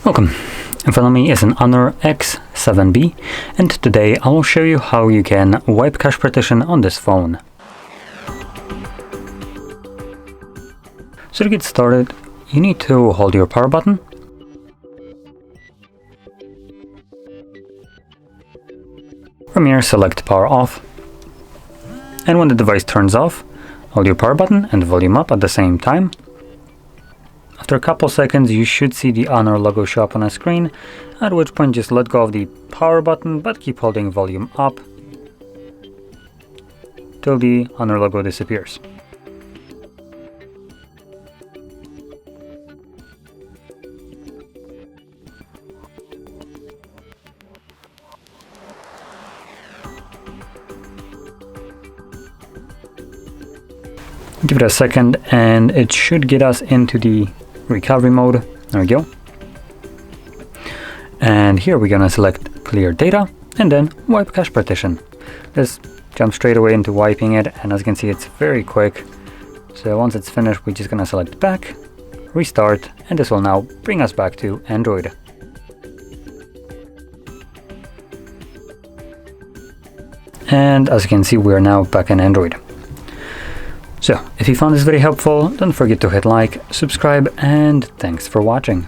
Welcome. In front of me is an HONOR X7b, and today I will show you how you can wipe cache partition on this phone. So to get started, you need to hold your power button, from here select power off, and when the device turns off, hold your power button and volume up at the same time. After a couple seconds you should see the HONOR logo show up on a screen, at which point just let go of the power button but keep holding volume up till the HONOR logo disappears. Give it a second and it should get us into the recovery mode. There we go. And here we're gonna select clear data and then wipe cache partition. Just jump straight away into wiping it, and as you can see it's very quick. So once it's finished we're just gonna select back, restart, and this will now bring us back to Android. And as you can see we're now back in Android. So, if you found this very helpful, don't forget to hit like, subscribe, and thanks for watching.